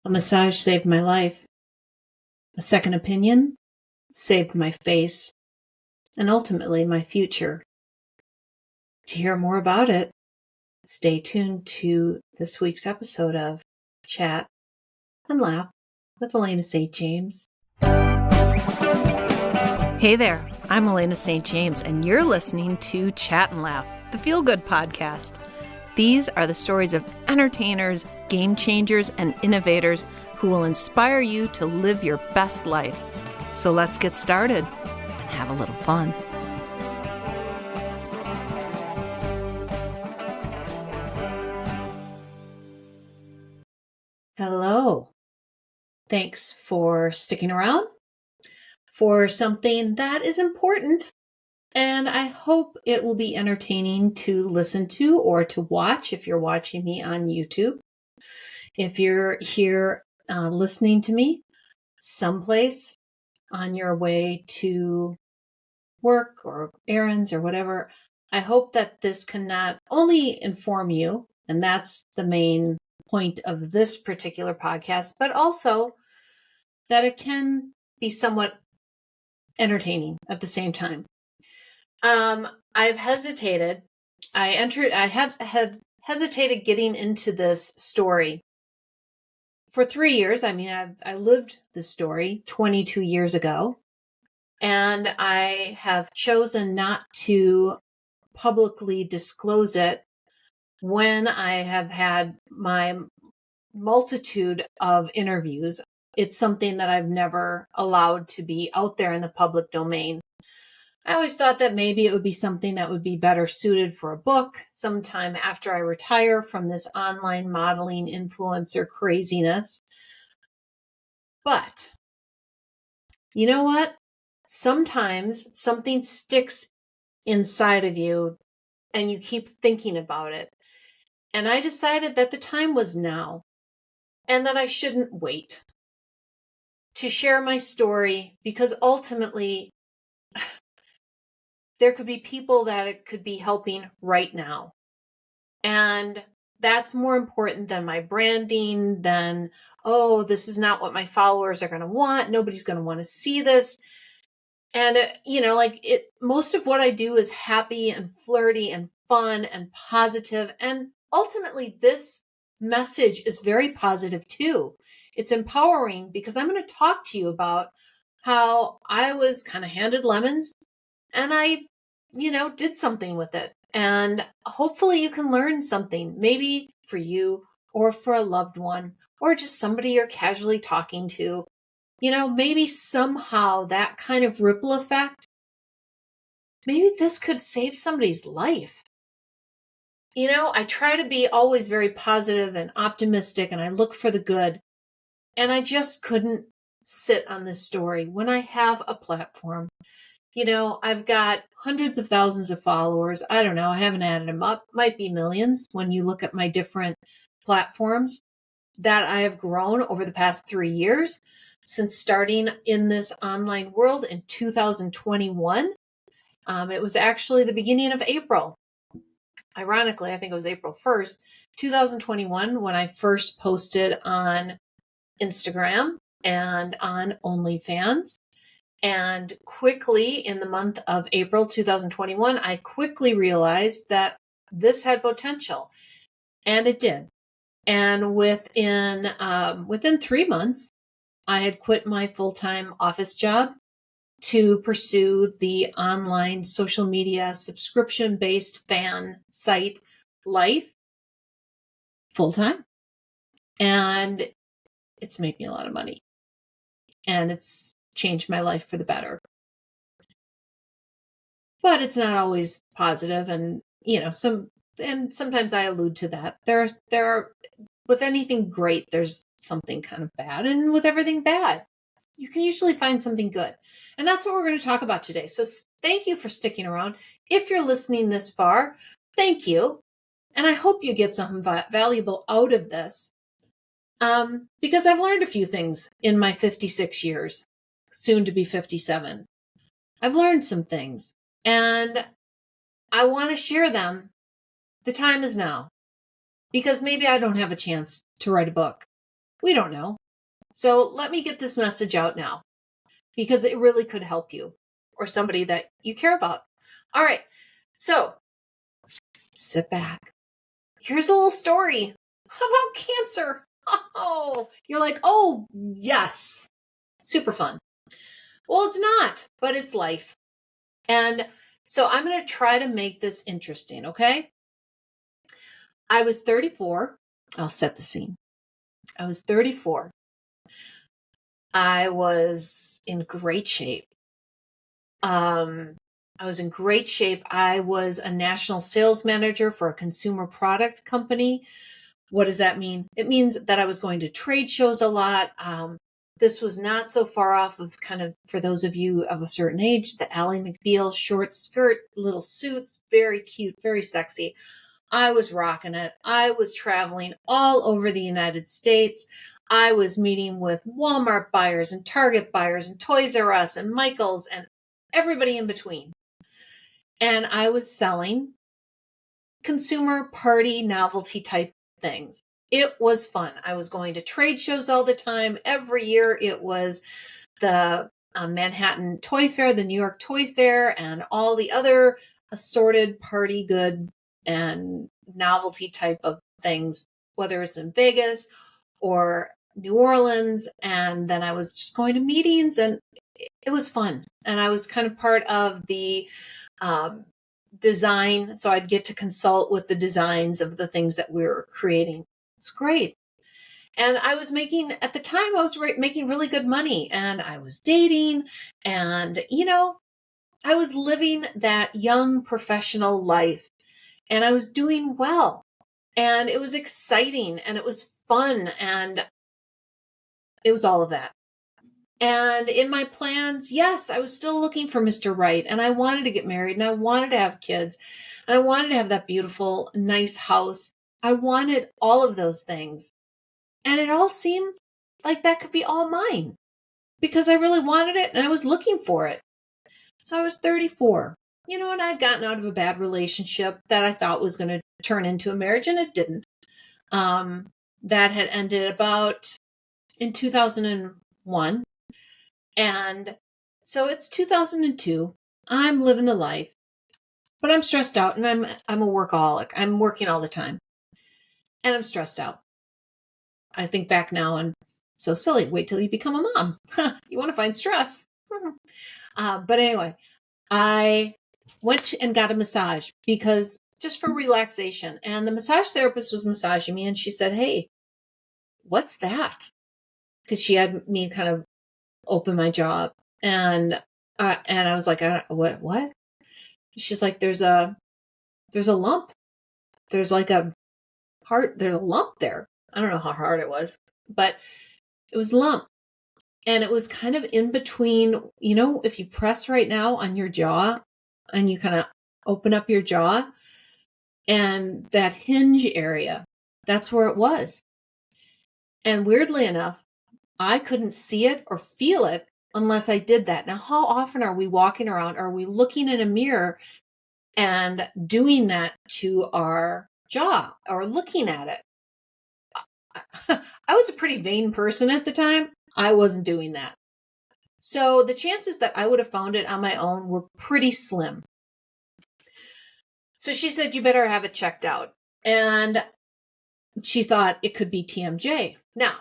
A massage saved my life. A second opinion saved my face and ultimately my future. To hear more about it, stay tuned to this week's episode of Chat and Laugh with Elaina St James. Hey there, I'm Elaina St James, and you're listening to Chat and Laugh, the Feel Good podcast. These are the stories of entertainers, game changers, and innovators who will inspire you to live your best life. So let's get started and have a little fun. Hello. Thanks for sticking around for something that is important, and I hope it will be entertaining to listen to or to watch if you're watching me on YouTube. If you're here listening to me someplace on your way to work or errands or whatever, I hope that this can not only inform you, and that's the main point of this particular podcast, but also that it can be somewhat entertaining at the same time. I've hesitated. I had hesitated getting into this story for 3 years. I mean, I lived this story 22 years ago, and I have chosen not to publicly disclose it when I have had my multitude of interviews. It's something that I've never allowed to be out there in the public domain. I always thought that maybe it would be something that would be better suited for a book sometime after I retire from this online modeling influencer craziness. But you know what? Sometimes something sticks inside of you and you keep thinking about it. And I decided that the time was now and that I shouldn't wait to share my story, because ultimately there could be people that it could be helping right now. And that's more important than my branding, than, oh, this is not what my followers are going to want. Nobody's going to want to see this. And, most of what I do is happy and flirty and fun and positive. And ultimately, this message is very positive too. It's empowering because I'm going to talk to you about how I was kind of handed lemons and I, did something with it. And hopefully you can learn something, maybe for you or for a loved one or just somebody you're casually talking to. Maybe somehow that kind of ripple effect, maybe this could save somebody's life. I try to be always very positive and optimistic, and I look for the good. And I just couldn't sit on this story when I have a platform. I've got hundreds of thousands of followers. I don't know. I haven't added them up. Might be millions when you look at my different platforms that I have grown over the past 3 years since starting in this online world in 2021. It was actually the beginning of April. Ironically, I think it was April 1st, 2021, when I first posted on Instagram and on OnlyFans. And quickly, in the month of April 2021, I quickly realized that this had potential, and it did. And within 3 months, I had quit my full-time office job to pursue the online social media subscription-based fan site life full-time. And it's made me a lot of money. And it's changed my life for the better. But it's not always positive, and sometimes I allude to that. There are with anything great, there's something kind of bad, and with everything bad, you can usually find something good. And that's what we're going to talk about today. So thank you for sticking around. If you're listening this far, thank you. And I hope you get something valuable out of this. Because I've learned a few things in my 56 years, soon to be 57. I've learned some things, and I want to share them. The time is now, because maybe I don't have a chance to write a book. We don't know. So let me get this message out now because it really could help you or somebody that you care about. All right. So sit back. Here's a little story about cancer. Oh, you're like, oh, yes. Super fun. Well, it's not, but it's life. And so I'm going to try to make this interesting, okay? I was 34. I'll set the scene. I was 34. I was in great shape. I was in great shape. I was a national sales manager for a consumer product company. What does that mean? It means that I was going to trade shows a lot. This was not so far off of kind of, for those of you of a certain age, the Ally McBeal short skirt, little suits, very cute, very sexy. I was rocking it. I was traveling all over the United States. I was meeting with Walmart buyers and Target buyers and Toys R Us and Michael's and everybody in between. And I was selling consumer party novelty type things. It was fun. I was going to trade shows all the time. Every year it was the Manhattan Toy Fair, the New York Toy Fair, and all the other assorted party good and novelty type of things, whether it's in Vegas or New Orleans. And then I was just going to meetings and it was fun. And I was kind of part of the design. So I'd get to consult with the designs of the things that we were creating. It's great. And I was making, at the time, I was making really good money and I was dating and, I was living that young professional life and I was doing well and it was exciting and it was fun and it was all of that. And in my plans, yes, I was still looking for Mr. Right and I wanted to get married and I wanted to have kids and I wanted to have that beautiful, nice house. I wanted all of those things. And it all seemed like that could be all mine because I really wanted it and I was looking for it. So I was 34, and I'd gotten out of a bad relationship that I thought was going to turn into a marriage and it didn't. That had ended about in 2001. And so it's 2002. I'm living the life, but I'm stressed out and I'm a workaholic. I'm working all the time and I'm stressed out. I think back now and so silly. Wait till you become a mom. You want to find stress. But anyway, I went and got a massage because just for relaxation. And the massage therapist was massaging me and she said, "Hey, what's that?" Because she had me kind of open my jaw up. And I was like, what? She's like, there's a lump. There's like a heart. There's a lump there. I don't know how hard it was, but it was a lump. And it was kind of in between, if you press right now on your jaw and you kind of open up your jaw and that hinge area, that's where it was. And weirdly enough, I couldn't see it or feel it unless I did that. Now, how often are we walking around? Are we looking in a mirror and doing that to our jaw or looking at it? I was a pretty vain person at the time. I wasn't doing that. So the chances that I would have found it on my own were pretty slim. So she said, you better have it checked out. And she thought it could be TMJ. Now,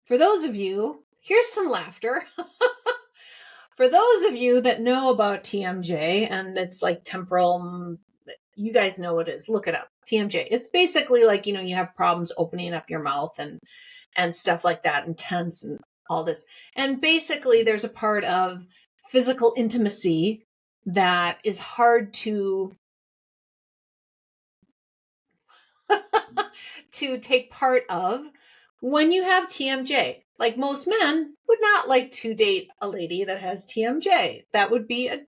for those of you, here's some laughter. For those of you that know about TMJ, and it's like temporal, you guys know what it is. Look it up. TMJ. It's basically like, you have problems opening up your mouth and stuff like that, and tense and all this. And basically there's a part of physical intimacy that is hard to to take part of when you have TMJ. Like most men would not like to date a lady that has TMJ. That would be a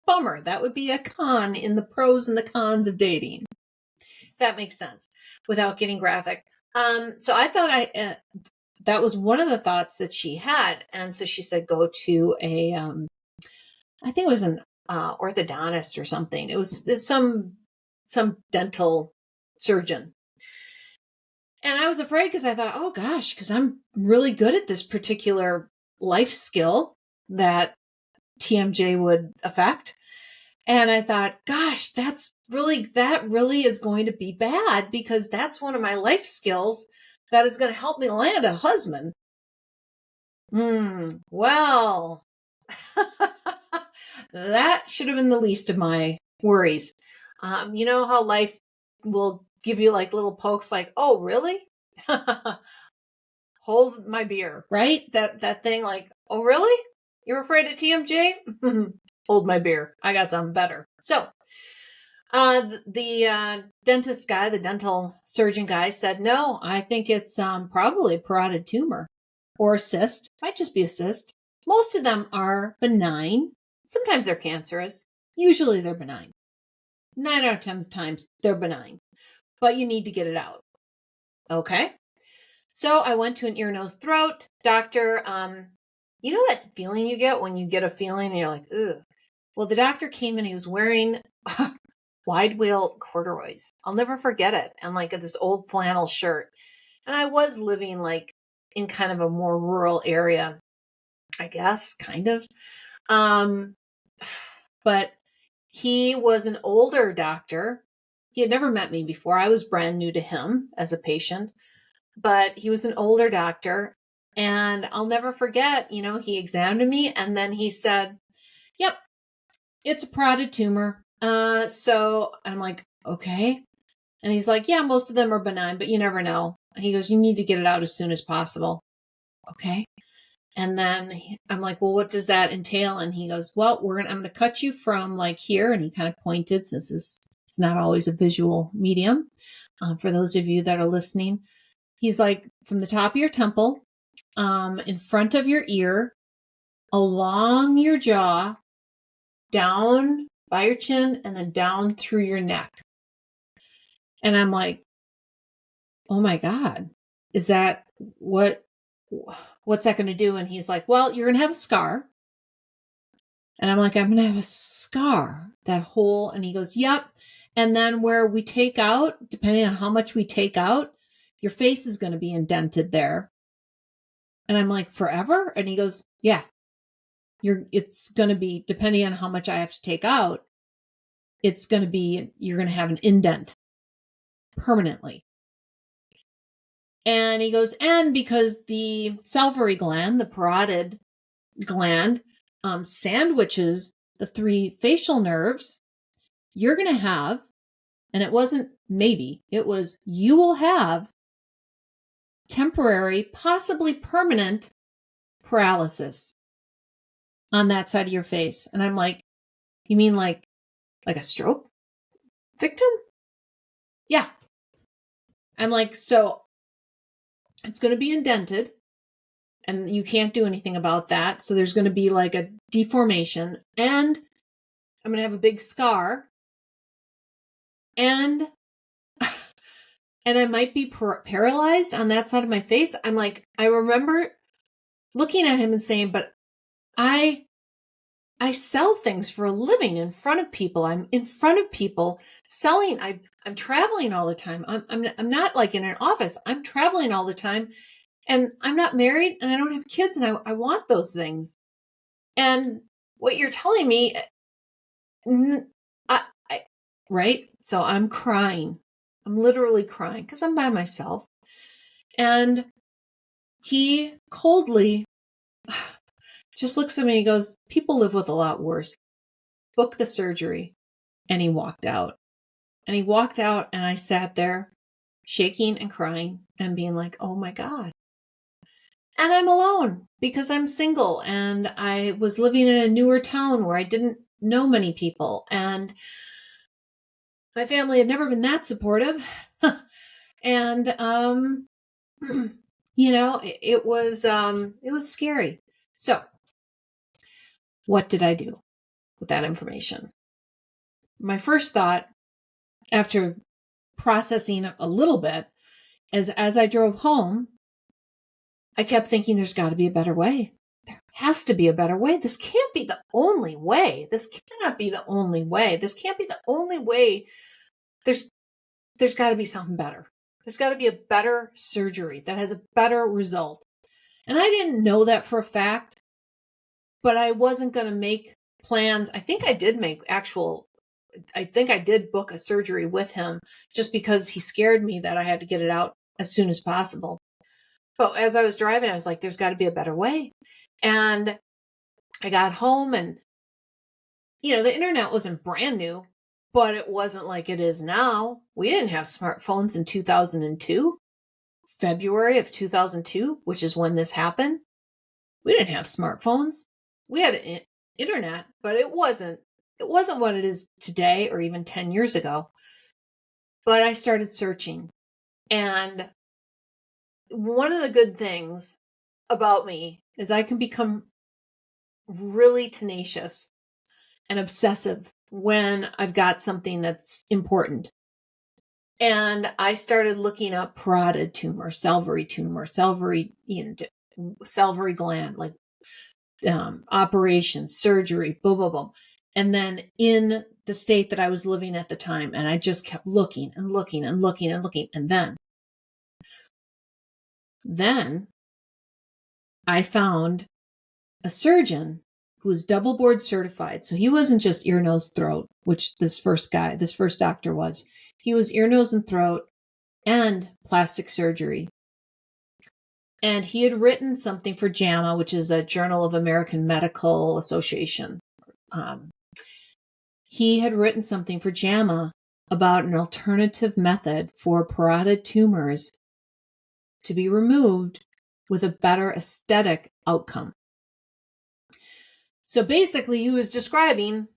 bummer. That would be a con in the pros and the cons of dating. If that makes sense without getting graphic. So I thought that was one of the thoughts that she had. And so she said, go to I think it was an orthodontist or something. It was some dental surgeon. And I was afraid because I thought, oh gosh, because I'm really good at this particular life skill that TMJ would affect. And I thought, gosh, that really is going to be bad because that's one of my life skills that is going to help me land a husband. Well, that should have been the least of my worries. You know how life will give you like little pokes like, oh, really? Hold my beer, right? That thing like, oh, really? You're afraid of TMJ? Hold my beer. I got something better. So the dentist guy, the dental surgeon guy said, no, I think it's probably a parotid tumor or a cyst. Might just be a cyst. Most of them are benign. Sometimes they're cancerous. Usually they're benign. 9 out of 10 times they're benign, but you need to get it out. Okay. So I went to an ear, nose, throat doctor. You know that feeling you get when you get a feeling and you're like, ugh. Well, the doctor came and he was wearing wide wheel corduroys. I'll never forget it. And like this old flannel shirt. And I was living like in kind of a more rural area, I guess, kind of. But he was an older doctor. He had never met me before. I was brand new to him as a patient, but he was an older doctor. And I'll never forget, he examined me and then he said, yep, it's a parotid tumor. So I'm like, okay. And he's like, yeah, most of them are benign, but you never know. And he goes, you need to get it out as soon as possible. Okay. And then I'm like, well, what does that entail? And he goes, well, I'm going to cut you from like here. And he kind of pointed, since it's not always a visual medium. For those of you that are listening, he's like, from the top of your temple, in front of your ear, along your jaw, down by your chin, and then down through your neck. And I'm like, oh my God, is that what's that going to do? And he's like, well, you're going to have a scar. And I'm like, I'm going to have a scar, that hole. And he goes, yep. And then where we take out, depending on how much we take out, your face is going to be indented there. And I'm like, forever? And he goes, yeah, it's going to be, depending on how much I have to take out, you're going to have an indent permanently. And he goes, and because the salivary gland, the parotid gland, sandwiches the 3 facial nerves, you're going to have, and it wasn't maybe, it was, you will have temporary, possibly permanent paralysis on that side of your face. And I'm like, you mean like a stroke victim? Yeah. I'm like, so it's going to be indented and you can't do anything about that. So there's going to be like a deformation and I'm going to have a big scar and I might be paralyzed on that side of my face. I'm like, I remember looking at him and saying, but I sell things for a living in front of people. I'm in front of people selling. I'm traveling all the time. I'm not like in an office. I'm traveling all the time and I'm not married and I don't have kids and I want those things. And what you're telling me, right? So I'm crying. I'm literally crying because I'm by myself. And he coldly just looks at me and goes, people live with a lot worse. Book the surgery. And he walked out. And he walked out and I sat there shaking and crying and being like, oh my God. And I'm alone because I'm single and I was living in a newer town where I didn't know many people. And my family had never been that supportive. And, it was scary. So what did I do with that information? My first thought after processing a little bit is as I drove home, I kept thinking there's got to be a better way. There has to be a better way. This can't be the only way. This cannot be the only way. This can't be the only way. There's got to be something better. There's got to be a better surgery that has a better result. And I didn't know that for a fact, but I wasn't going to make plans. I think I did book a surgery with him just because he scared me that I had to get it out as soon as possible. But as I was driving, I was like, there's got to be a better way. And I got home and, the internet wasn't brand new, but it wasn't like it is now. We didn't have smartphones in 2002, February of 2002, which is when this happened. We didn't have smartphones. We had internet, but it wasn't what it is today or even 10 years ago. But I started searching. And one of the good things about me is I can become really tenacious and obsessive when I've got something that's important. And I started looking up parotid tumor, salivary gland, like operation, surgery, boom, boom, boom. And then in the state that I was living at the time, and I just kept looking and looking and looking and looking. And then I found a surgeon who was double board certified. So he wasn't just ear, nose, throat, which this first doctor was. He was ear, nose, and throat and plastic surgery. And he had written something for JAMA, which is a Journal of American Medical Association. He had written something for JAMA about an alternative method for parotid tumors to be removed with a better aesthetic outcome. So basically, he was describing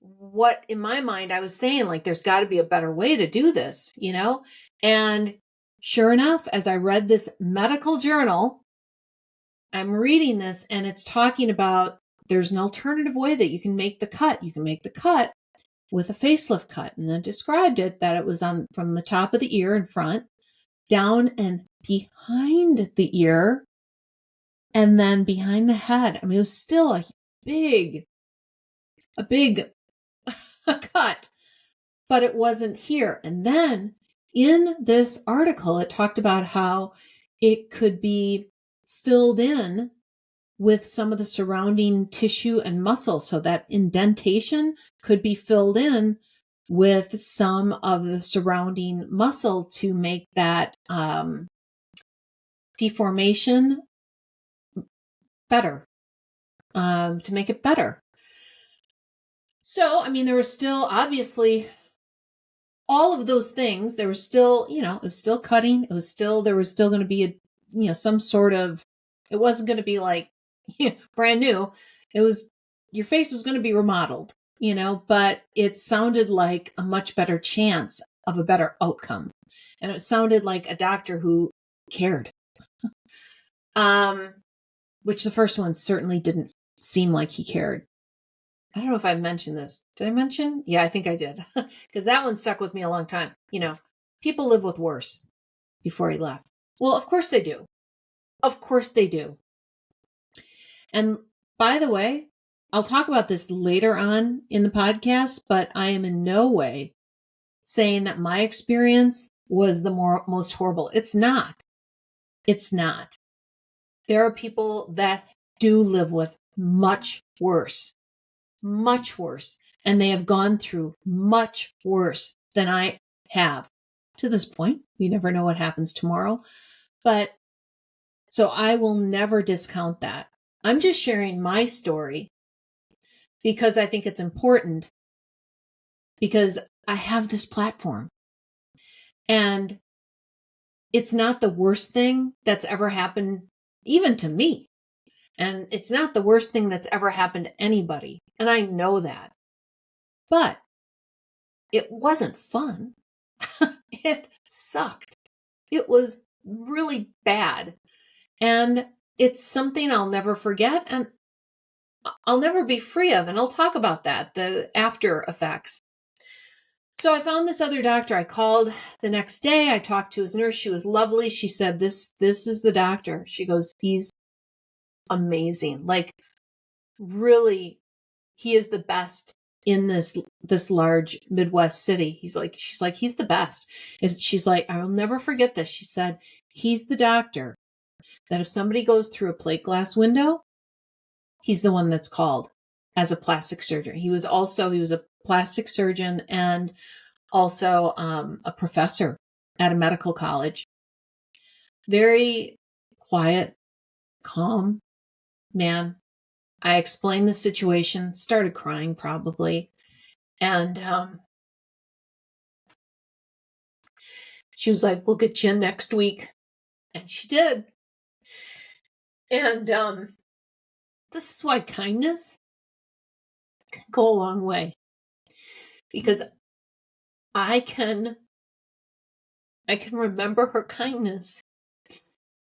what, in my mind, I was saying, like, there's got to be a better way to do this, And sure enough, as I read this medical journal, I'm reading this and it's talking about there's an alternative way that you can make the cut. You can make the cut with a facelift cut, and then described it that it was from the top of the ear in front, down and behind the ear, and then behind the head. I mean, it was still a big cut, but it wasn't here. And then in this article, it talked about how it could be filled in with some of the surrounding tissue and muscle, so that indentation could be filled in with some of the surrounding muscle to make that deformation better, to make it better. So, I mean, there was still obviously all of those things. There was still, it was still cutting. There was still going to be some sort of, it wasn't going to be like brand new. It was, your face was going to be remodeled, but it sounded like a much better chance of a better outcome. And it sounded like a doctor who cared. Which the first one certainly didn't seem like he cared. I don't know if I mentioned this. Did I mention? Yeah, I think I did. Because that one stuck with me a long time. People live with worse before he left. Well, of course they do. Of course they do. And by the way, I'll talk about this later on in the podcast, but I am in no way saying that my experience was the most horrible. It's not. It's not. There are people that do live with much worse, and they have gone through much worse than I have to this point. You never know what happens tomorrow. But so I will never discount that. I'm just sharing my story because I think it's important, because I have this platform. And it's not the worst thing that's ever happened, even to me. And it's not the worst thing that's ever happened to anybody. And I know that. But it wasn't fun. It sucked. It was really bad. And it's something I'll never forget and I'll never be free of. And I'll talk about that, the after effects. So I found this other doctor. I called the next day. I talked to his nurse. She was lovely. She said, this is the doctor. She goes, he's amazing. Like, really, he is the best in this large Midwest city. She's like, he's the best. And she's like, I'll never forget this. She said, he's the doctor that if somebody goes through a plate glass window, he's the one that's called as a plastic surgeon. He was a plastic surgeon and also a professor at a medical college. Very quiet, calm man. I explained the situation, started crying probably. And she was like, we'll get you in next week. And she did. And this is why kindness can go a long way. Because I can remember her kindness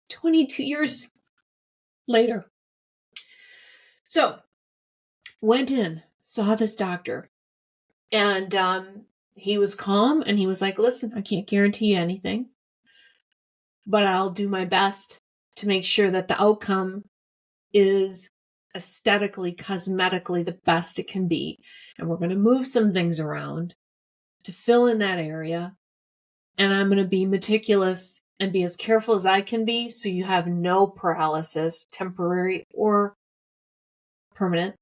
22 years later. So, went in, saw this doctor, and he was calm, and he was like, listen, I can't guarantee you anything, but I'll do my best to make sure that the outcome is aesthetically, cosmetically the best it can be. And we're going to move some things around to fill in that area. And I'm going to be meticulous and be as careful as I can be so you have no paralysis, temporary or permanent.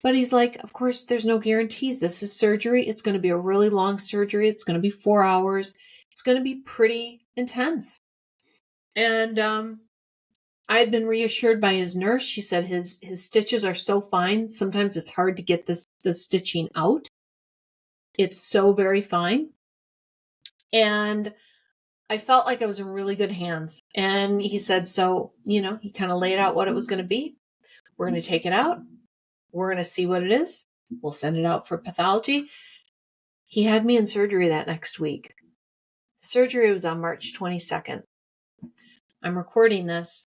But he's like, of course, there's no guarantees. This is surgery. It's going to be a really long surgery. It's going to be 4 hours. It's going to be pretty intense. And I had been reassured by his nurse. She said his stitches are so fine. Sometimes it's hard to get the stitching out. It's so very fine. And I felt like I was in really good hands. And he said, so, he kind of laid out what it was going to be. We're going to take it out. We're going to see what it is. We'll send it out for pathology. He had me in surgery that next week. The surgery was on March 22nd. I'm recording this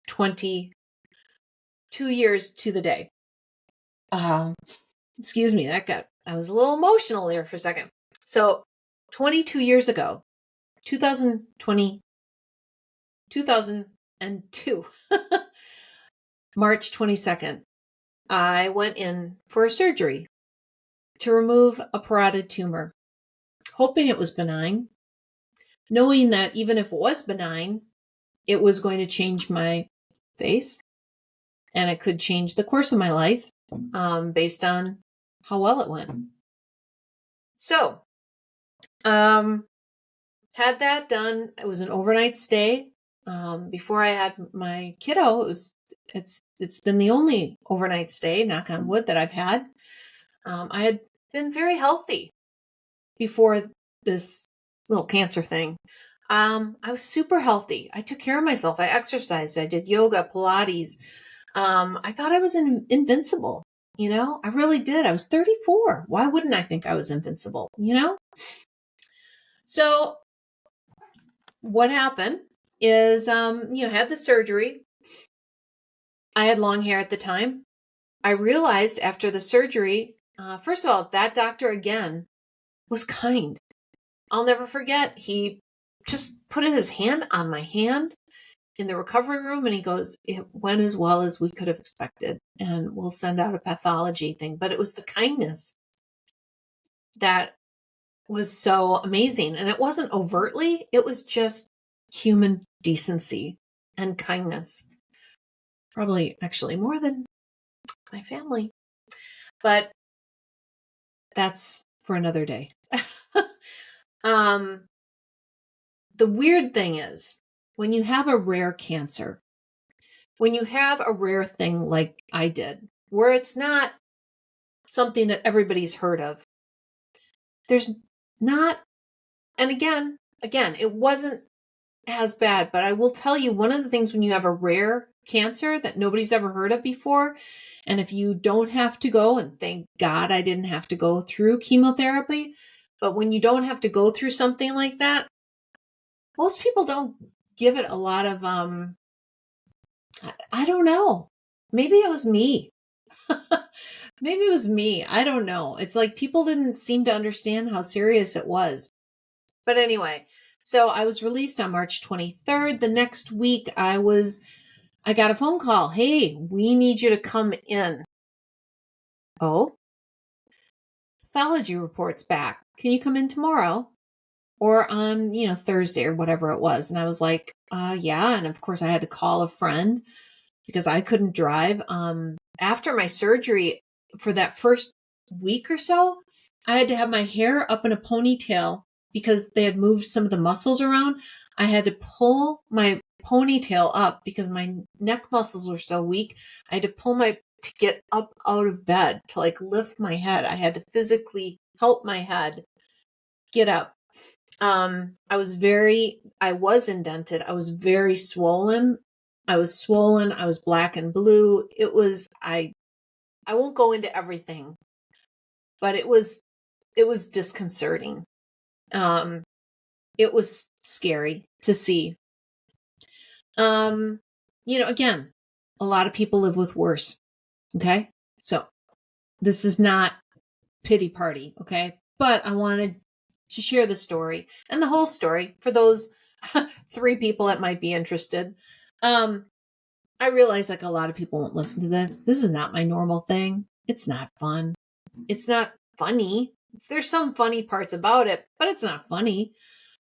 22 years to the day. Excuse me, I was a little emotional there for a second. So 22 years ago, 2002, March 22nd, I went in for a surgery to remove a parotid tumor, hoping it was benign, knowing that even if it was benign, it was going to change my face and it could change the course of my life based on how well it went. So, had that done. It was an overnight stay. Before I had my kiddo, it's been the only overnight stay, knock on wood, that I've had. I had been very healthy before this little cancer thing. I was super healthy. I took care of myself. I exercised. I did yoga, Pilates. I thought I was invincible. I really did. I was 34. Why wouldn't I think I was invincible? So what happened is, had the surgery. I had long hair at the time. I realized after the surgery, first of all, that doctor again was kind. I'll never forget. He just put his hand on my hand in the recovery room and he goes, it went as well as we could have expected. And we'll send out a pathology thing. But it was the kindness that was so amazing. And it wasn't overtly, it was just human decency and kindness. Probably actually more than my family. But that's for another day. The weird thing is, when you have a rare cancer, when you have a rare thing like I did, where it's not something that everybody's heard of, there's not, and again, it wasn't as bad, but I will tell you, one of the things when you have a rare cancer that nobody's ever heard of before, and if you don't have to go, and thank God I didn't have to go through chemotherapy, but when you don't have to go through something like that, most people don't give it a lot of, I don't know. Maybe it was me. Maybe it was me. I don't know. It's like people didn't seem to understand how serious it was. But anyway, so I was released on March 23rd. The next week I got a phone call. Hey, we need you to come in. Oh, pathology report's back. Can you come in tomorrow? Or on, Thursday or whatever it was. And I was like, yeah. And of course I had to call a friend because I couldn't drive. After my surgery, for that first week or so, I had to have my hair up in a ponytail because they had moved some of the muscles around. I had to pull my ponytail up because my neck muscles were so weak. I had to get up out of bed to like lift my head. I had to physically help my head get up. I was indented. I was very swollen. I was black and blue. I won't go into everything, but it was disconcerting. It was scary to see. Again, a lot of people live with worse. Okay. So this is not pity party. Okay. But I wanted to share the story and the whole story for those 3 people that might be interested. I realize like a lot of people won't listen to this. This is not my normal thing. It's not fun. It's not funny. There's some funny parts about it, but it's not funny.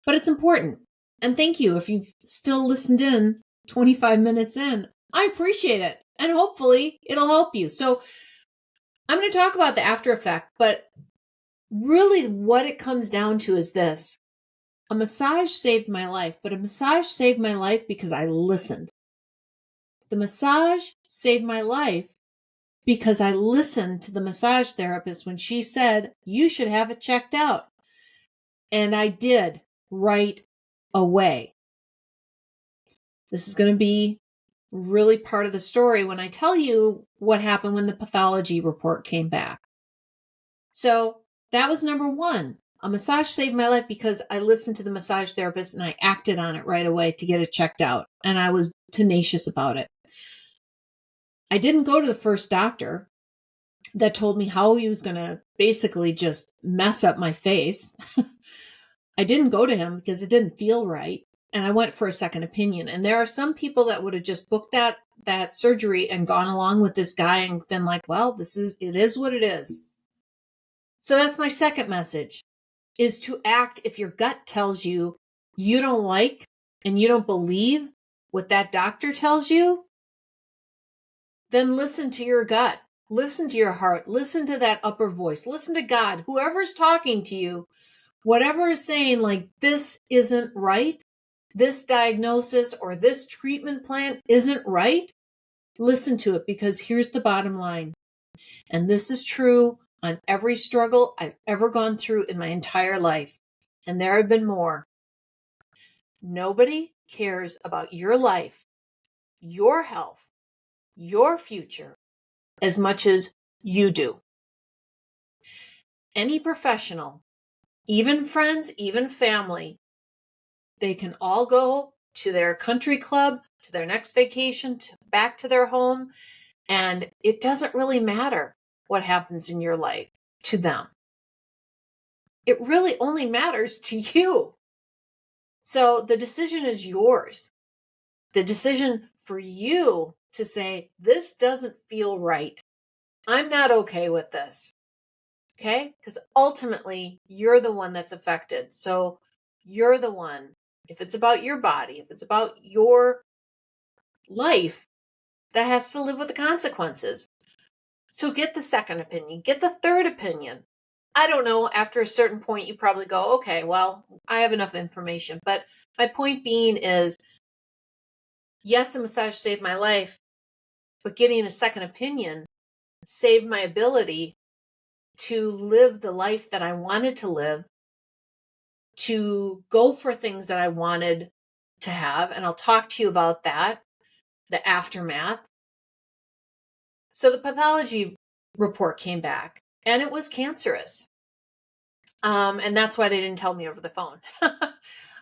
But it's important. And thank you if you've still listened in 25 minutes in. I appreciate it. And hopefully it'll help you. So I'm going to talk about the after effect, but really what it comes down to is this. A massage saved my life, but a massage saved my life because I listened. The massage saved my life because I listened to the massage therapist when she said, you should have it checked out. And I did right away. This is going to be really part of the story when I tell you what happened when the pathology report came back. So that was number 1. A massage saved my life because I listened to the massage therapist and I acted on it right away to get it checked out. And I was tenacious about it. I didn't go to the first doctor that told me how he was going to basically just mess up my face. I didn't go to him because it didn't feel right. And I went for a second opinion. And there are some people that would have just booked that surgery and gone along with this guy and been like, well, it is what it is. So that's my second message, is to act if your gut tells you you don't like and you don't believe what that doctor tells you, then listen to your gut. Listen to your heart. Listen to that upper voice. Listen to God. Whoever's talking to you, whatever is saying like, this isn't right, this diagnosis or this treatment plan isn't right, listen to it, because here's the bottom line. And this is true on every struggle I've ever gone through in my entire life. And there have been more. Nobody cares about your life, your health, your future as much as you do. Any professional, even friends, even family, they can all go to their country club, to their next vacation, back to their home, and it doesn't really matter what happens in your life to them. It really only matters to you. So the decision is yours. The decision for you to say, this doesn't feel right. I'm not okay with this. Okay? Because ultimately, you're the one that's affected. So you're the one. If it's about your body, if it's about your life, that has to live with the consequences. So get the second opinion, get the third opinion. I don't know, after a certain point, you probably go, okay, well, I have enough information. But my point being is, yes, a massage saved my life, but getting a second opinion saved my ability to live the life that I wanted to live, to go for things that I wanted to have. And I'll talk to you about that, the aftermath. So the pathology report came back and it was cancerous. And that's why they didn't tell me over the phone.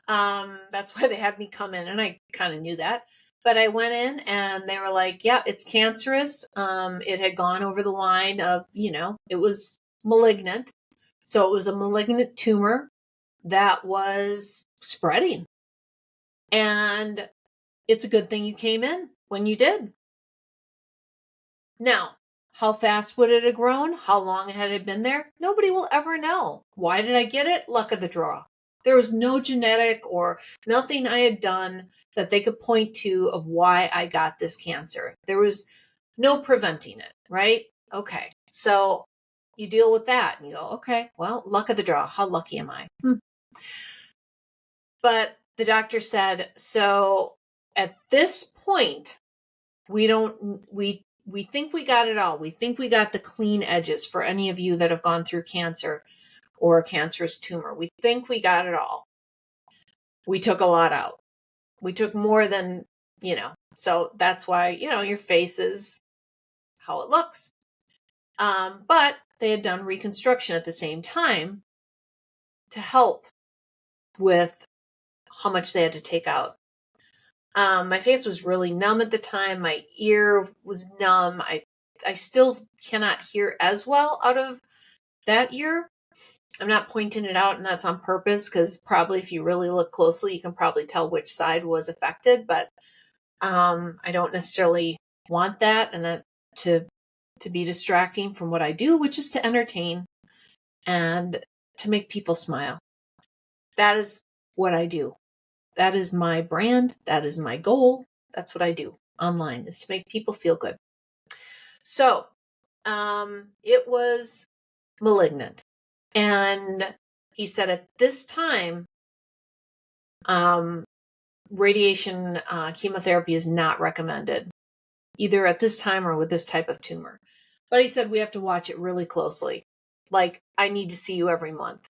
That's why they had me come in, and I kind of knew that. But I went in and they were like, yeah, it's cancerous. It had gone over the line of, it was malignant. So it was a malignant tumor that was spreading. And it's a good thing you came in when you did. Now, How fast would it have grown? How long had it been there? Nobody will ever know. Why did I get it? Luck of the draw. There was no genetic or nothing I had done that they could point to of why I got this cancer. There was no preventing it, right? Okay. So you deal with that and you go, okay, well, luck of the draw. How lucky am I? But the doctor said, so at this point, we think we got it all. We think we got the clean edges for any of you that have gone through cancer or a cancerous tumor. We think we got it all. We took a lot out. We took more than, so that's why, your face is how it looks. But they had done reconstruction at the same time to help with how much they had to take out. My face was really numb at the time. My ear was numb. I still cannot hear as well out of that ear. I'm not pointing it out, and that's on purpose because probably if you really look closely, you can probably tell which side was affected. But I don't necessarily want that and that to be distracting from what I do, which is to entertain and to make people smile. That is what I do. That is my brand. That is my goal. That's what I do online, is to make people feel good. So it was malignant. And he said at this time, radiation chemotherapy is not recommended, either at this time or with this type of tumor. But he said we have to watch it really closely. Like, I need to see you every month.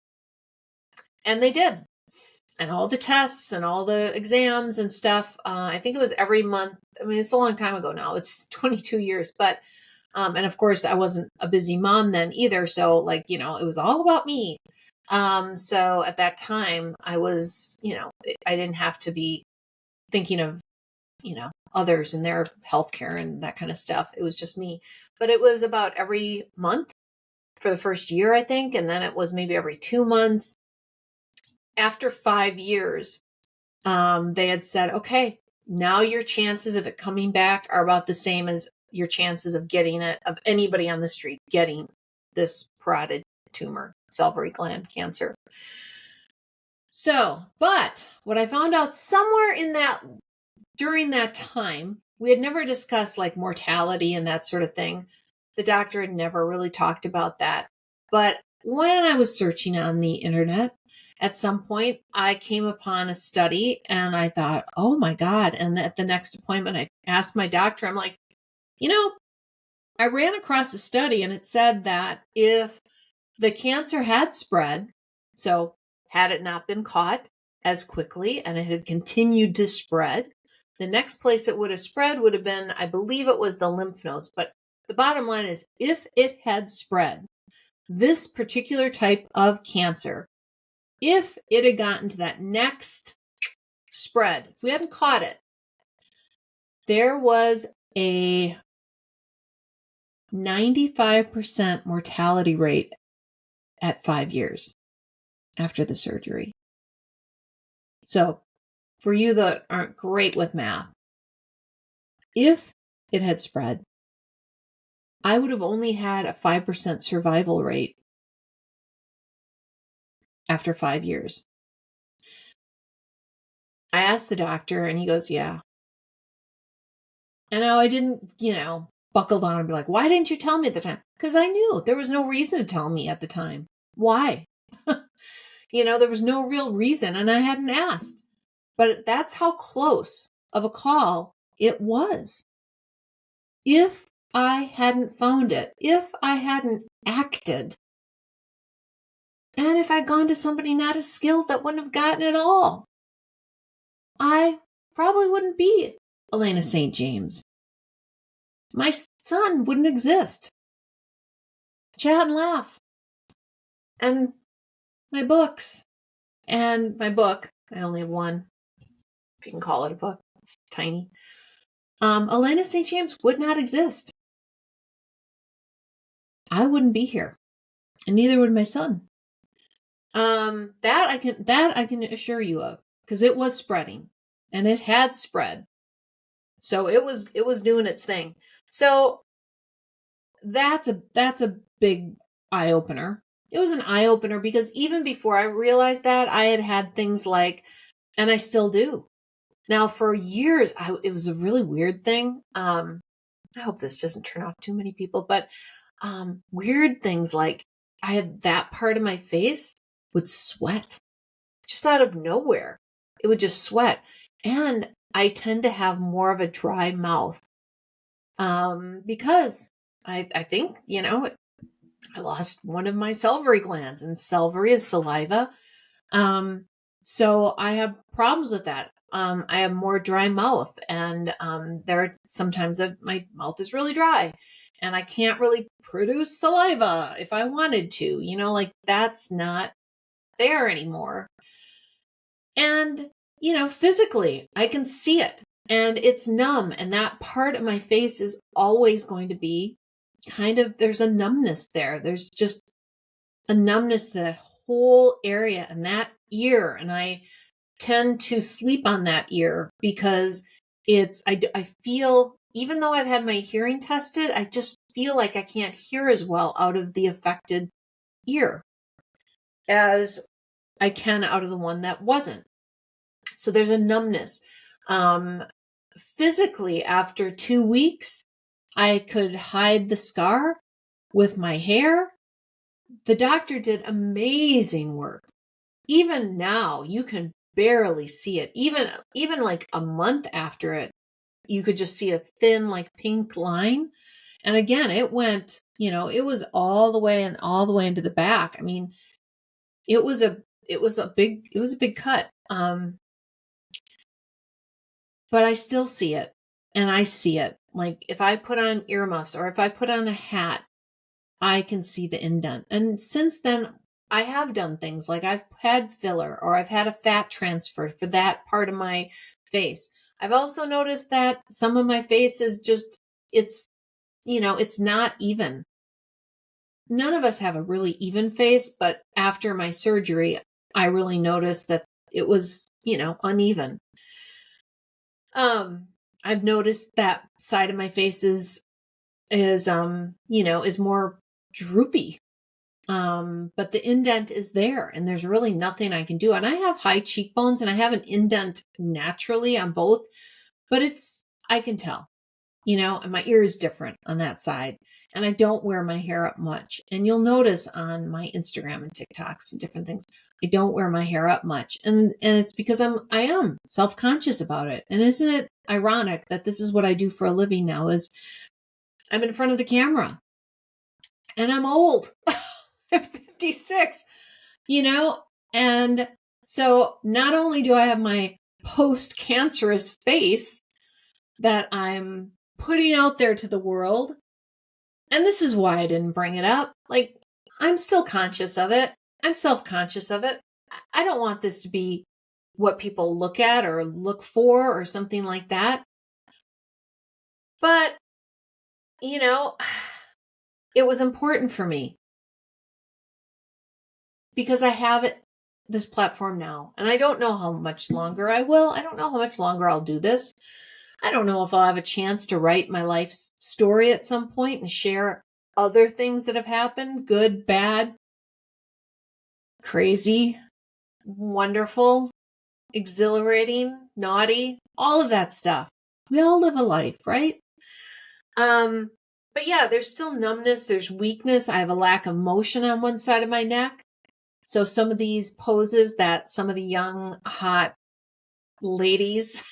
And they did. And all the tests and all the exams and stuff, I think it was every month. I mean, it's a long time ago now. It's 22 years. But, and of course, I wasn't a busy mom then either. So, it was all about me. So at that time, I was, I didn't have to be thinking of, others and their healthcare and that kind of stuff. It was just me. But it was about every month for the first year, I think. And then it was maybe every 2 months. After 5 years, they had said, okay, now your chances of it coming back are about the same as your chances of getting it, of anybody on the street getting this parotid tumor, salivary gland cancer. So, but what I found out somewhere during that time, we had never discussed like mortality and that sort of thing. The doctor had never really talked about that. But when I was searching on the internet, at some point, I came upon a study and I thought, oh my God. And at the next appointment, I asked my doctor, I'm like, I ran across a study and it said that if the cancer had spread, so had it not been caught as quickly and it had continued to spread, the next place it would have spread would have been, I believe it was the lymph nodes. But the bottom line is, if it had spread, this particular type of cancer, if it had gotten to that next spread, if we hadn't caught it, there was a 95% mortality rate at 5 years after the surgery. So for you that aren't great with math, if it had spread, I would have only had a 5% survival rate after 5 years. I asked the doctor and he goes, yeah. And now I didn't, buckle down and be like, why didn't you tell me at the time? Because I knew there was no reason to tell me at the time. Why? There was no real reason and I hadn't asked. But that's how close of a call it was. If I hadn't found it, if I hadn't acted, and if I'd gone to somebody not as skilled that wouldn't have gotten it all, I probably wouldn't be Elaina St James. My son wouldn't exist. Chat and laugh. And my books. And my book, I only have one, if you can call it a book. It's tiny. Elaina St James would not exist. I wouldn't be here. And neither would my son. That I can assure you of, because it was spreading. And it had spread. So it was doing its thing. So that's a big eye opener. It was an eye opener because even before I realized that, I had things like, and I still do. Now for years, it was a really weird thing. I hope this doesn't turn off too many people, but weird things like I had that part of my face would sweat just out of nowhere. It would just sweat. And I tend to have more of a dry mouth because I think, I lost one of my salivary glands, and salivary is saliva. Um, so I have problems with that. I have more dry mouth, and there are sometimes my mouth is really dry, and I can't really produce saliva if I wanted to. Like that's not there anymore. And physically, I can see it, and it's numb, and that part of my face is always going to be kind of, there's a numbness there. There's just a numbness to that whole area and that ear. And I tend to sleep on that ear because I feel, even though I've had my hearing tested, I just feel like I can't hear as well out of the affected ear as I can out of the one that wasn't. So there's a numbness. Physically, after 2 weeks, I could hide the scar with my hair. The doctor did amazing work. Even now, you can barely see it. Even like a month after it, you could just see a thin, like pink line. And again, it went, it was all the way into the back. I mean, it was a big cut. But I still see it, and I see it. Like if I put on earmuffs or if I put on a hat, I can see the indent. And since then, I have done things like I've had filler or I've had a fat transfer for that part of my face. I've also noticed that some of my face is just, it's not even. None of us have a really even face, but after my surgery, I really noticed that it was, uneven. I've noticed that side of my face is more droopy. But the indent is there, and there's really nothing I can do. And I have high cheekbones, and I have an indent naturally on both, but I can tell, and my ear is different on that side. And I don't wear my hair up much. And you'll notice on my Instagram and TikToks and different things, I don't wear my hair up much. And it's because I am self-conscious about it. And isn't it ironic that this is what I do for a living now, is I'm in front of the camera and I'm old. I'm 56, and so not only do I have my post-cancerous face that I'm putting out there to the world, and this is why I didn't bring it up. Like, I'm still conscious of it. I'm self-conscious of it. I don't want this to be what people look at or look for or something like that. But, it was important for me because I have this platform now, and I don't know how much longer I will. I don't know how much longer I'll do this. I don't know if I'll have a chance to write my life story at some point and share other things that have happened, good, bad, crazy, wonderful, exhilarating, naughty, all of that stuff. We all live a life, right? But yeah, there's still numbness, there's weakness. I have a lack of motion on one side of my neck. So some of these poses that some of the young, hot ladies,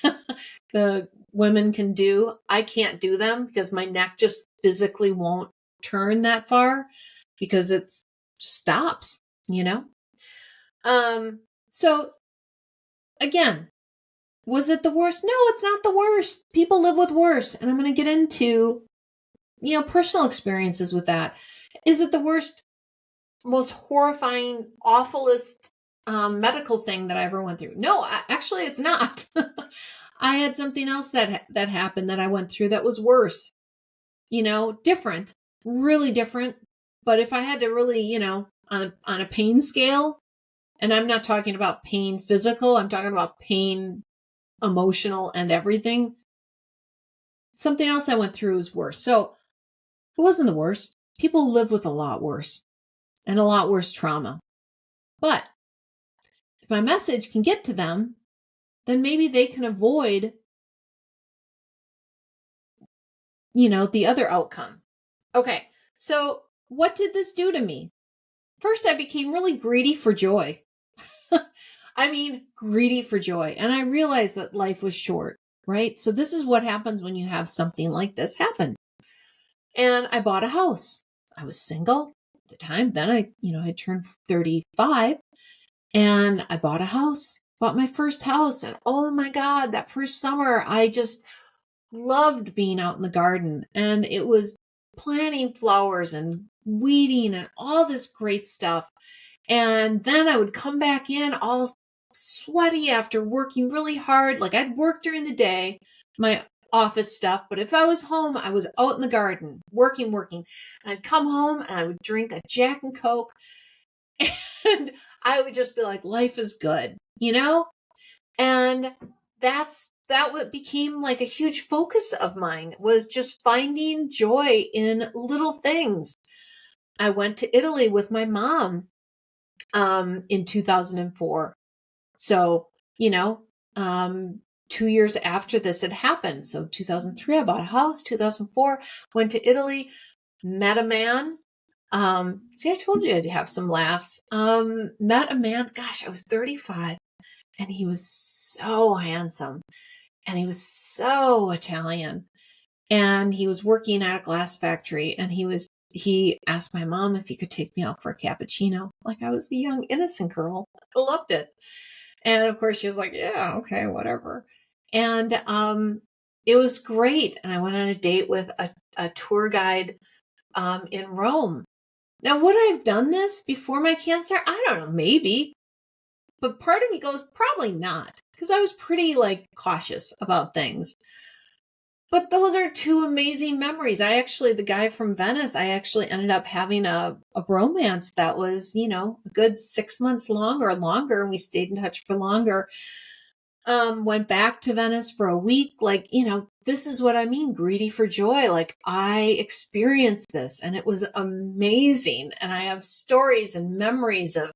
the women can do, I can't do them because my neck just physically won't turn that far because it just stops, So again, was it the worst? No, it's not the worst. People live with worse. And I'm going to get into, personal experiences with that. Is it the worst, most horrifying, awfulest medical thing that I ever went through? No, actually, it's not. I had something else that happened that I went through that was worse. Different, really different. But if I had to really, on a pain scale, and I'm not talking about pain physical, I'm talking about pain emotional and everything. Something else I went through was worse. So It wasn't the worst. People live with a lot worse and a lot worse trauma. But if my message can get to them, then maybe they can avoid, the other outcome. Okay, so what did this do to me? First, I became really greedy for joy. Greedy for joy. And I realized that life was short, right? So this is what happens when you have something like this happen. And I bought a house. I was single at the time. Then I turned 35 and I bought a house, bought my first house. And oh my God, that first summer, I just loved being out in the garden. And it was planting flowers and weeding and all this great stuff. And then I would come back in all sweaty after working really hard. Like I'd work during the day, my office stuff, but if I was home, I was out in the garden working. And I'd come home and I would drink a Jack and Coke and I would just be like, life is good, And that what became like a huge focus of mine, was just finding joy in little things. I went to Italy with my mom in 2004. So, 2 years after this had happened. So 2003, I bought a house. 2004, went to Italy, met a man. See, I told you I'd have some laughs. Met a man, gosh, I was 35 and he was so handsome and he was so Italian and he was working at a glass factory and he asked my mom if he could take me out for a cappuccino. Like I was the young innocent girl. I loved it. And of course she was like, yeah, okay, whatever. And it was great. And I went on a date with a tour guide in Rome. Now, would I have done this before my cancer? I don't know, maybe. But part of me goes, probably not, because I was pretty cautious about things. But those are two amazing memories. The guy from Venice, I actually ended up having a romance that was, a good 6 months long or longer. And we stayed in touch for longer. Went back to Venice for a week. This is what I mean, greedy for joy. I experienced this and it was amazing. And I have stories and memories of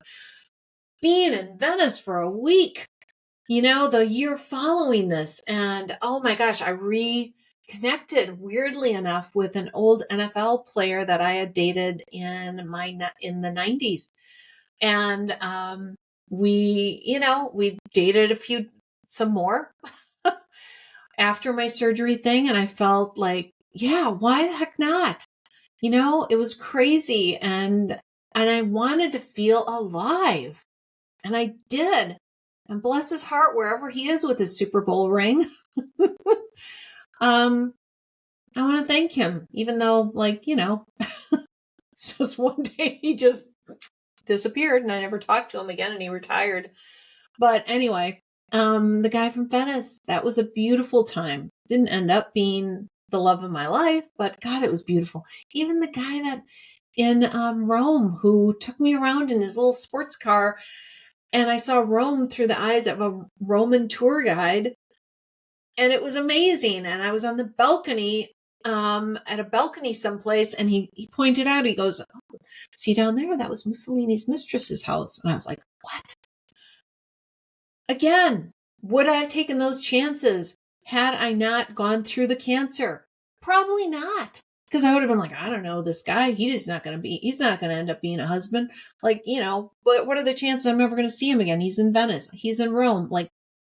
being in Venice for a week, the year following this. And oh my gosh, I reconnected weirdly enough with an old NFL player that I had dated in the 90s. And we dated some more after my surgery thing. And I felt like, yeah, why the heck not? It was crazy. And I wanted to feel alive. And I did. And bless his heart, wherever he is with his Super Bowl ring. I want to thank him, even though, just one day he just disappeared and I never talked to him again and he retired. But anyway, the guy from Venice, that was a beautiful time. Didn't end up being the love of my life, but God, it was beautiful. Even the guy that in Rome who took me around in his little sports car, and I saw Rome through the eyes of a Roman tour guide, and it was amazing. And I was on the balcony, at a balcony someplace, and he pointed out, he goes, oh, see down there, that was Mussolini's mistress's house. And I was like, what? Again, would I have taken those chances had I not gone through the cancer? Probably not. Because I would have been like, I don't know, this guy, he's not going to end up being a husband. But what are the chances I'm ever going to see him again? He's in Venice. He's in Rome.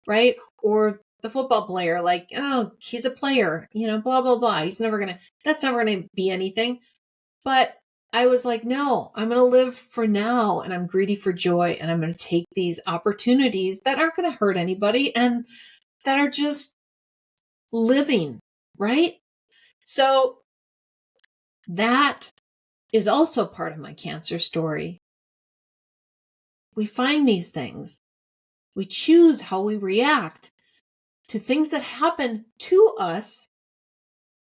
Right? Or the football player, oh, he's a player, blah, blah, blah. That's never going to be anything. But I was like, no, I'm going to live for now and I'm greedy for joy and I'm going to take these opportunities that aren't going to hurt anybody and that are just living, right? So that is also part of my cancer story. We find these things. We choose how we react to things that happen to us,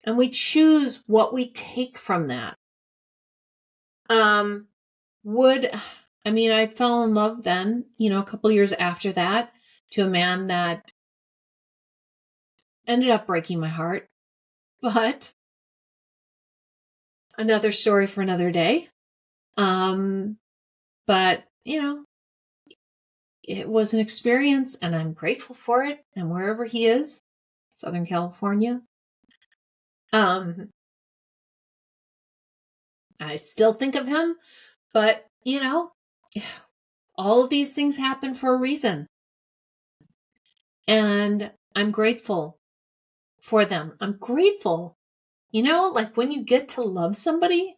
and we choose what we take from that. I fell in love then, a couple years after that, to a man that ended up breaking my heart. But another story for another day. But, it was an experience and I'm grateful for it. And wherever he is, Southern California, I still think of him, but, all of these things happen for a reason. And I'm grateful for them. I'm grateful. Like when you get to love somebody,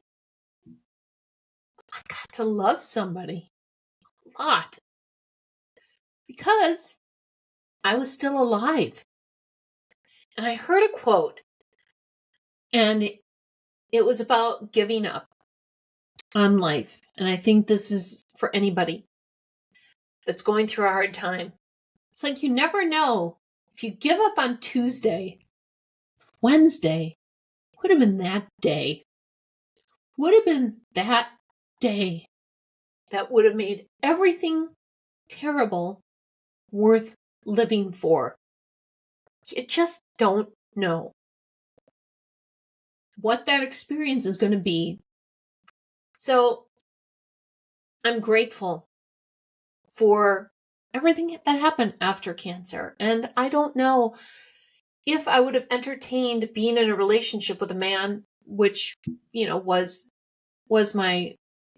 I got to love somebody a lot because I was still alive. And I heard a quote, and it was about giving up on life. And I think this is for anybody that's going through a hard time. It's like you never know. If you give up on Tuesday, Wednesday would have been that day. Would have been that day that would have made everything terrible worth living for. You just don't know what that experience is going to be. So I'm grateful for everything that happened after cancer. And I don't know if I would have entertained being in a relationship with a man, which, was my,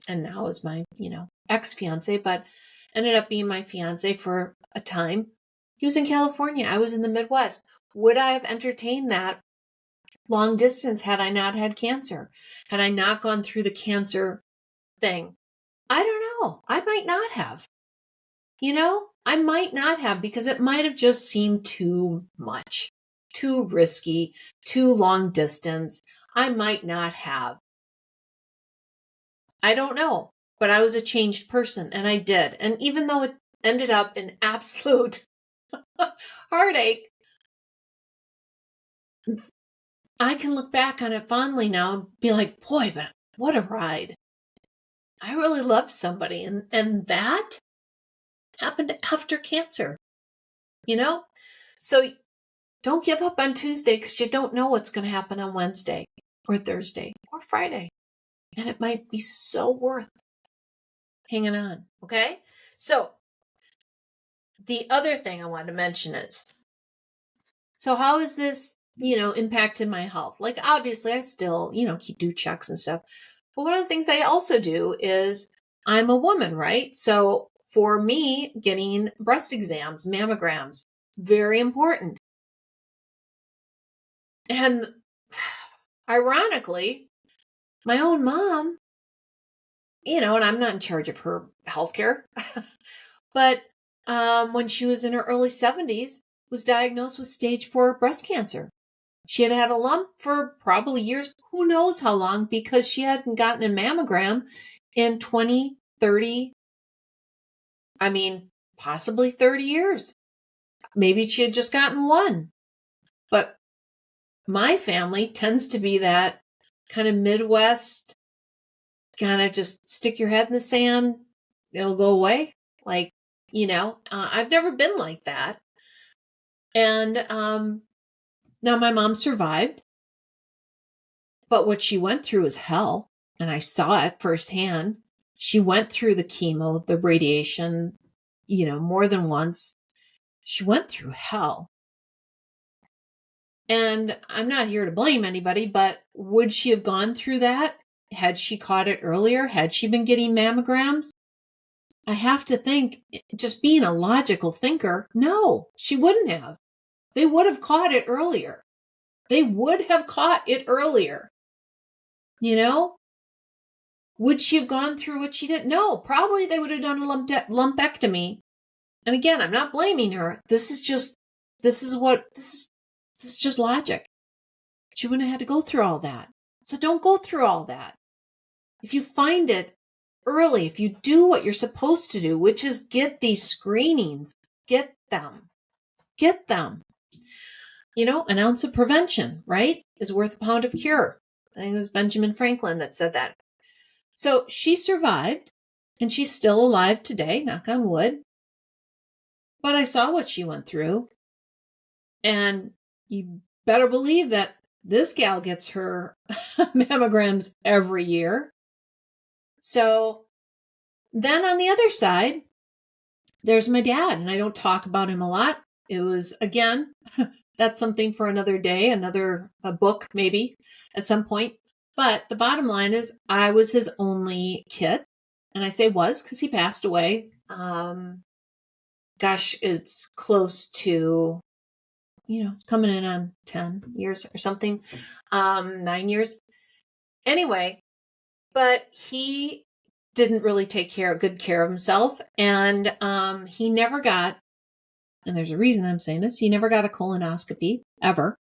and now is my, ex-fiance, but ended up being my fiance for a time. He was in California. I was in the Midwest. Would I have entertained that long distance had I not had cancer? Had I not gone through the cancer thing? I don't know. I might not have. I might not have, because it might have just seemed too much, too risky, too long distance. I might not have. I don't know. But I was a changed person, and I did. And even though it ended up in absolute heartache, I can look back on it fondly now and be like, boy, but what a ride. I really loved somebody. And that happened after cancer, So don't give up on Tuesday, because you don't know what's going to happen on Wednesday or Thursday or Friday. And it might be so worth hanging on. Okay. So the other thing I wanted to mention is, so how has this, impacted my health? Like, obviously I still, do checks and stuff. But one of the things I also do is I'm a woman, right? So for me, getting breast exams, mammograms, very important. And ironically, my own mom, and I'm not in charge of her healthcare, but when she was in her early 70s, was diagnosed with stage 4 breast cancer. She had had a lump for probably years, who knows how long, because she hadn't gotten a mammogram in 20, 30, possibly 30 years. Maybe she had just gotten one. But my family tends to be that kind of Midwest, kind of just stick your head in the sand, it'll go away. Like, I've never been like that. And now my mom survived, but what she went through is hell. And I saw it firsthand. She went through the chemo, the radiation, more than once. She went through hell. And I'm not here to blame anybody, but would she have gone through that had she caught it earlier? Had she been getting mammograms? I have to think, just being a logical thinker, no, she wouldn't have. They would have caught it earlier. They would have caught it earlier. Would she have gone through what she did? No, probably they would have done a lumpectomy. And again, I'm not blaming her. This is just logic. She wouldn't have had to go through all that. So don't go through all that. If you find it early, if you do what you're supposed to do, which is get these screenings, get them. An ounce of prevention, right, is worth a pound of cure. I think it was Benjamin Franklin that said that. So she survived, and she's still alive today, knock on wood. But I saw what she went through, and you better believe that This gal gets her mammograms every year. So then on the other side, there's my dad, and I don't talk about him a lot. It was, again, that's something for another day, a book maybe at some point. But the bottom line is I was his only kid. And I say was because he passed away. Gosh, it's close to, it's coming in on 10 years or something, 9 years. Anyway, but he didn't really take good care of himself. And he never got, and there's a reason I'm saying this, he never got a colonoscopy ever.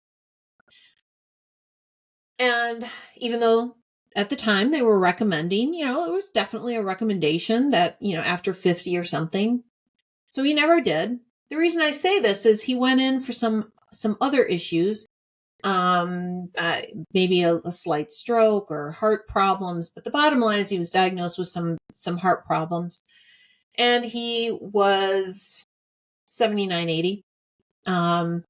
And even though at the time they were recommending, it was definitely a recommendation that, after 50 or something. So he never did. The reason I say this is he went in for some other issues, maybe a slight stroke or heart problems. But the bottom line is he was diagnosed with some heart problems, and he was 79, 80. And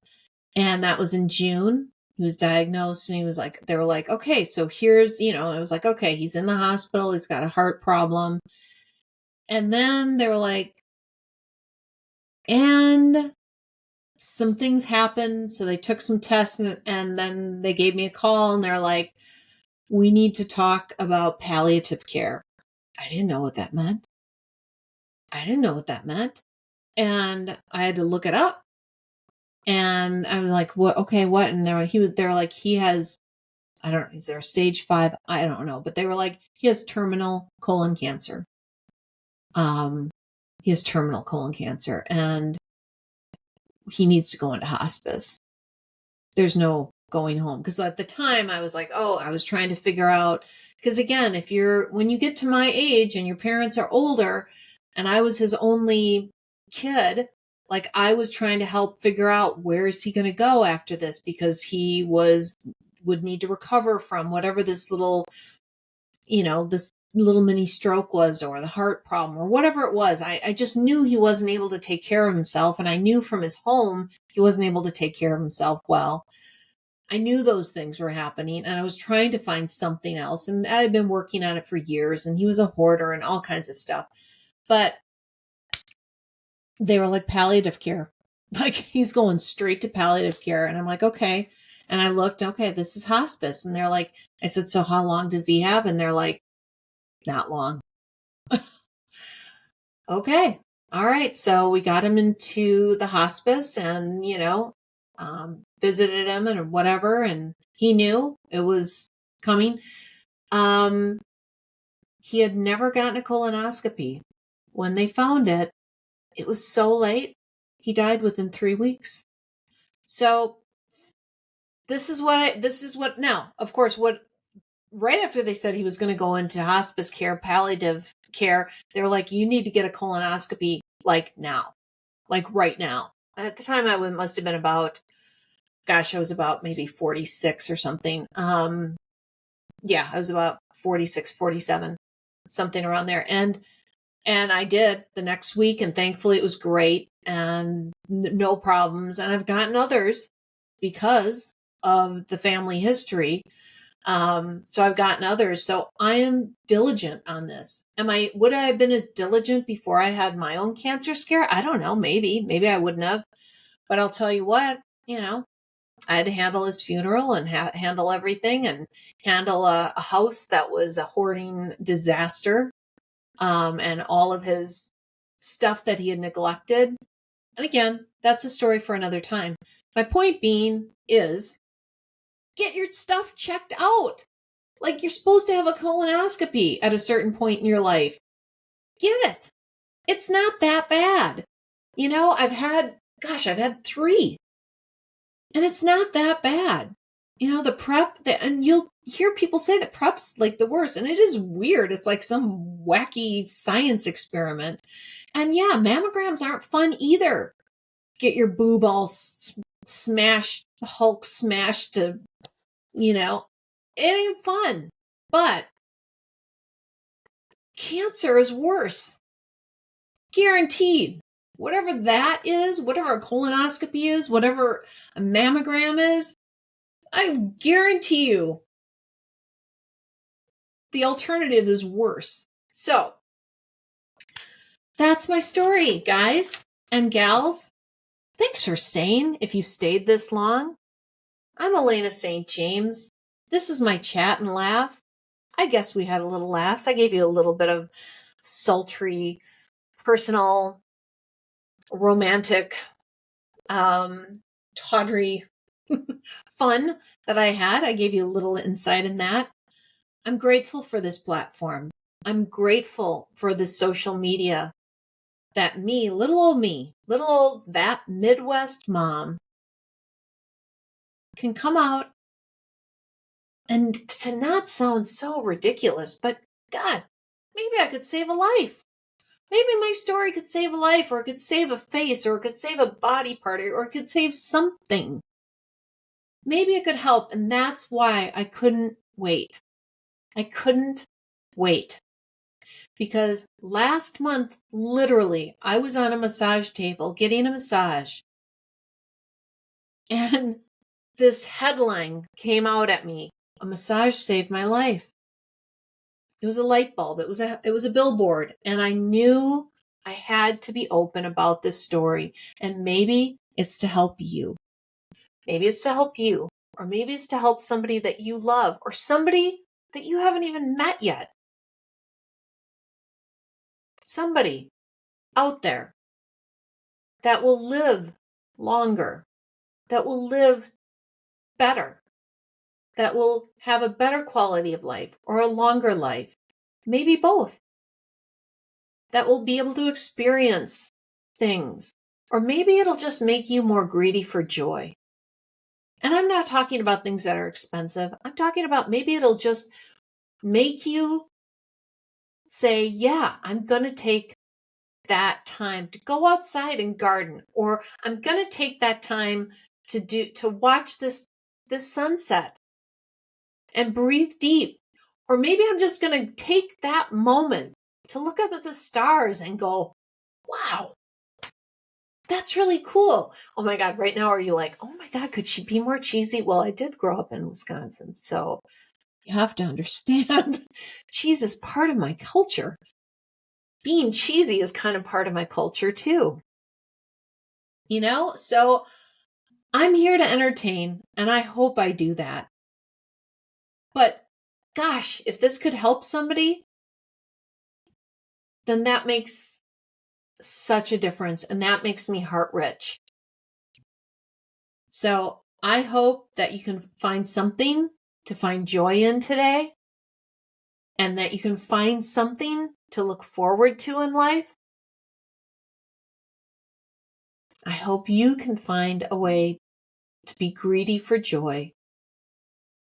that was in June. He was diagnosed, and they were like, okay, so here's, it was like, okay, he's in the hospital. He's got a heart problem. And then they were like, and some things happened. So they took some tests, and then they gave me a call, and they're like, we need to talk about palliative care. I didn't know what that meant. And I had to look it up. And I was like, what? Okay, what? And they were like, he has, I don't know, is there stage 5? I don't know. But they were like, he has terminal colon cancer. He has terminal colon cancer, and he needs to go into hospice. There's no going home. Because at the time I was like, I was trying to figure out, because again, when you get to my age and your parents are older, and I was his only kid, like I was trying to help figure out where is he going to go after this, because he would need to recover from whatever this little mini stroke was, or the heart problem, or whatever it was. I just knew he wasn't able to take care of himself. And I knew from his home, he wasn't able to take care of himself well. I knew those things were happening, and I was trying to find something else. And I had been working on it for years, and he was a hoarder and all kinds of stuff. But they were like, palliative care. Like, he's going straight to palliative care. And I'm like, okay. And I looked, okay, this is hospice. And they're like, I said, so how long does he have? And they're like, not long. Okay. All right. So we got him into the hospice, and, visited him and whatever. And he knew it was coming. He had never gotten a colonoscopy. When they found it, it was so late. He died within 3 weeks. So this is what now, of course, right after they said he was going to go into hospice care, palliative care, they were like, you need to get a colonoscopy like now, like right now. At the time, I must have been about, I was about maybe 46 or something. Yeah, I was about 46, 47, something around there. And I did the next week, and thankfully it was great and no problems. And I've gotten others because of the family history. So I've gotten others. So I am diligent on this. Would I have been as diligent before I had my own cancer scare? I don't know. Maybe I wouldn't have. But I'll tell you what, I had to handle his funeral and handle everything, and handle a house that was a hoarding disaster, and all of his stuff that he had neglected. And again, that's a story for another time. My point being is, get your stuff checked out. Like, you're supposed to have a colonoscopy at a certain point in your life. Get it. It's not that bad. I've had 3. And it's not that bad. The prep, and you'll hear people say that prep's like the worst. And it is weird. It's like some wacky science experiment. And yeah, mammograms aren't fun either. Get your boob all smashed, Hulk smashed to, it ain't fun. But cancer is worse. Guaranteed. Whatever that is, whatever a colonoscopy is, whatever a mammogram is, I guarantee you the alternative is worse. So that's my story, guys and gals. Thanks for staying if you stayed this long. I'm Elaina St James. This is my chat and laugh. I guess we had a little laughs. I gave you a little bit of sultry, personal, romantic, tawdry fun that I had. I gave you a little insight in that. I'm grateful for this platform. I'm grateful for the social media that me, little old that Midwest mom can come out and to not sound so ridiculous, but God, maybe I could save a life. Maybe my story could save a life, or it could save a face, or it could save a body part, or it could save something. Maybe it could help, and that's why I couldn't wait. I couldn't wait. Because last month, literally, I was on a massage table getting a massage, and this headline came out at me. A massage saved my life. It was a light bulb. It was a billboard, and I knew I had to be open about this story, and maybe it's to help you. Maybe it's to help you, or maybe it's to help somebody that you love, or somebody that you haven't even met yet. Somebody out there that will live longer, that will live better, that will have a better quality of life or a longer life, maybe both, that will be able to experience things, or maybe it'll just make you more greedy for joy. And I'm not talking about things that are expensive. I'm talking about maybe it'll just make you say, yeah, I'm going to take that time to go outside and garden, or I'm going to take that time to watch this sunset and breathe deep. Or maybe I'm just going to take that moment to look up at the stars and go, wow, that's really cool. Oh my God, right now are you like, oh my God, could she be more cheesy? Well, I did grow up in Wisconsin, so you have to understand cheese is part of my culture. Being cheesy is kind of part of my culture too. You know, so I'm here to entertain, and I hope I do that. But gosh, if this could help somebody, then that makes such a difference, and that makes me heart rich. So I hope that you can find something to find joy in today, and that you can find something to look forward to in life. I hope you can find a way to be greedy for joy,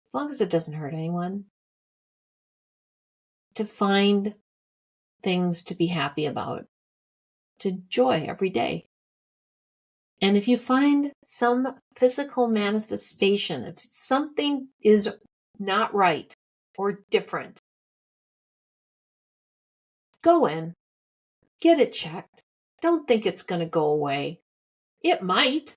as long as it doesn't hurt anyone, to find things to be happy about, to joy every day. And if you find some physical manifestation, if something is not right or different, go in, get it checked. Don't think it's going to go away. It might,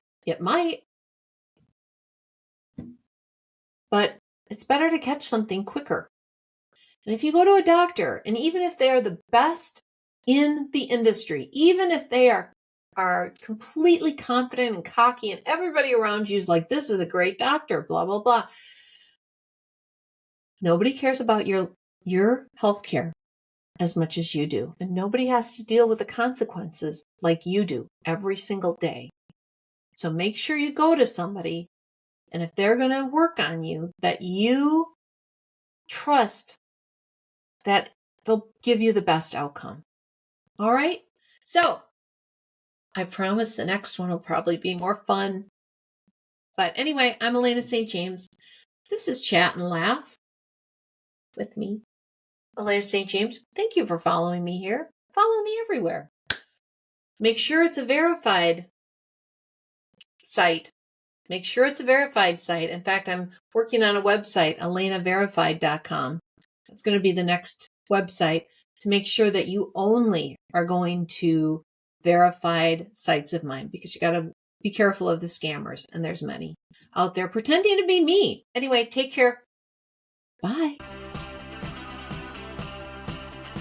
but it's better to catch something quicker. And if you go to a doctor, and even if they are the best in the industry, even if they are completely confident and cocky, and everybody around you is like, this is a great doctor, blah, blah, blah. Nobody cares about your health care as much as you do. And nobody has to deal with the consequences like you do every single day. So make sure you go to somebody, and if they're going to work on you, that you trust that they'll give you the best outcome. All right? So I promise the next one will probably be more fun. But anyway, I'm Elaina St. James. This is Chat and Laugh with me, Elaina St. James. Thank you for following me here. Follow me everywhere. Make sure it's a verified site. Make sure it's a verified site. In fact, I'm working on a website, elainaverified.com. It's going to be the next website to make sure that you only are going to verified sites of mine, because you got to be careful of the scammers. And there's many out there pretending to be me. Anyway, take care. Bye.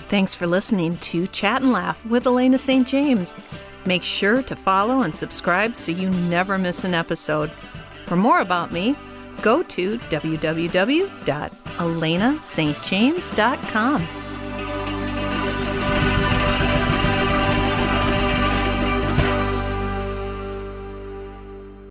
Thanks for listening to Chat and Laugh with Elaina St. James. Make sure to follow and subscribe so you never miss an episode. For more about me, go to www.elainastjames.com.